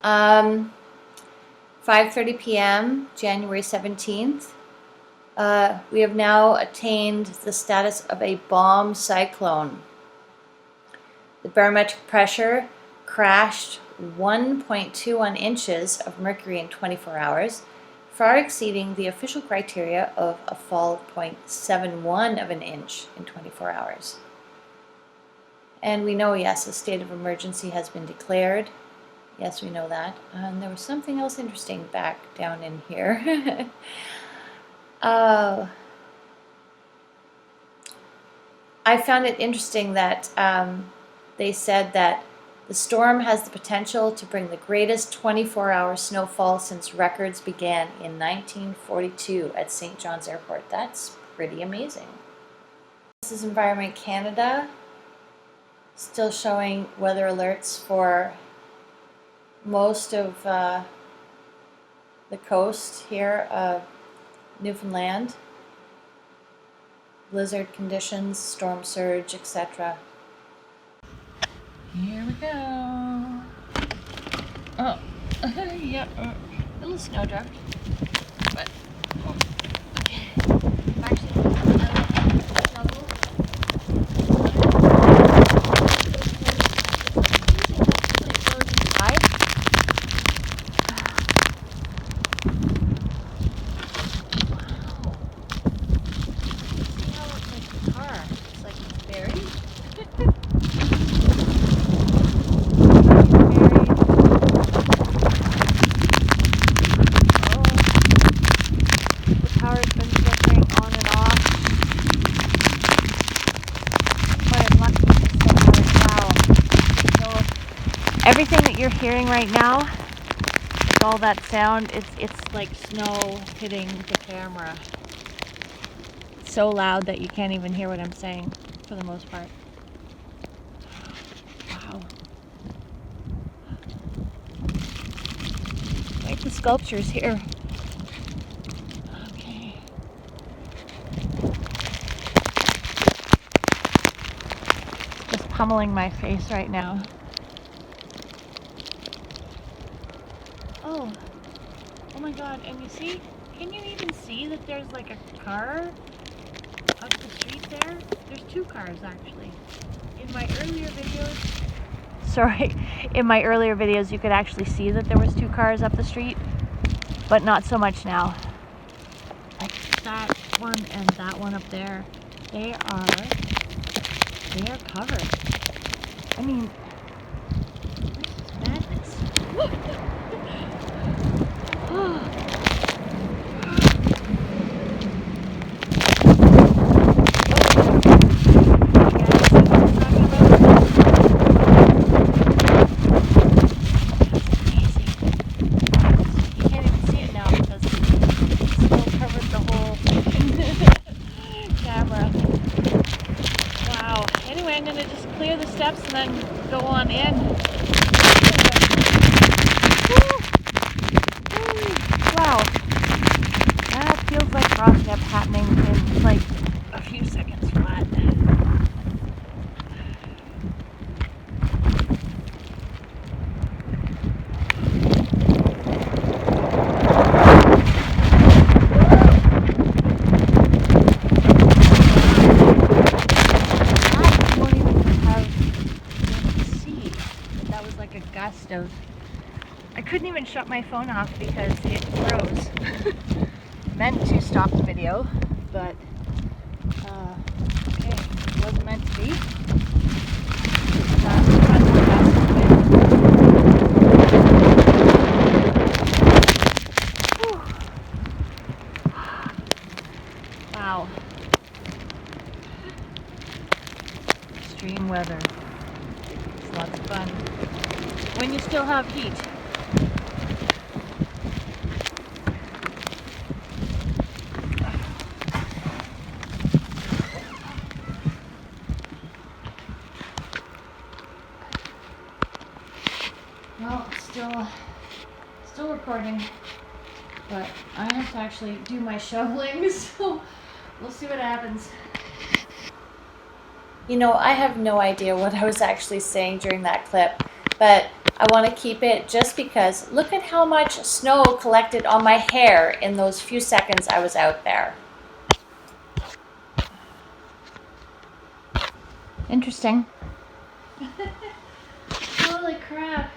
5:30 p.m., January 17th. We have now attained the status of a bomb cyclone. The barometric pressure crashed 1.21 inches of mercury in 24 hours, far exceeding the official criteria of a fall of 0.71 of an inch in 24 hours. And we know, yes, a state of emergency has been declared. Yes, we know that. And there was something else interesting back down in here. I found it interesting that they said that the storm has the potential to bring the greatest 24-hour snowfall since records began in 1942 at St. John's Airport. That's pretty amazing. This is Environment Canada, still showing weather alerts for most of the coast here of Newfoundland. Blizzard conditions, storm surge, etc. Here we go. Oh, yeah, a little snowdrift, but okay. Actually, shovel. Everything that you're hearing right now, with all that sound, it's like snow hitting the camera. It's so loud that you can't even hear what I'm saying, for the most part. Wow. Like the sculptures here. Okay. Just pummeling my face right now. Oh my god, and you see, can you even see that there's like a car up the street there? There's two cars actually. In my earlier videos, you could actually see that there was two cars up the street, but not so much now. Like that one and that one up there, they are covered. I mean, this is madness. I'm going to just clear the steps and then go on in. Wow. That feels like frost kept happening in like a few seconds flat. Of, I couldn't even shut my phone off because it froze. Meant to stop the video, but okay, it wasn't meant to be. Wow. Extreme weather. It's lots of fun. When you still have heat. Well, it's still recording, but I have to actually do my shoveling, so we'll see what happens. You know, I have no idea what I was actually saying during that clip, but I want to keep it just because look at how much snow collected on my hair in those few seconds I was out there. Interesting. Holy crap.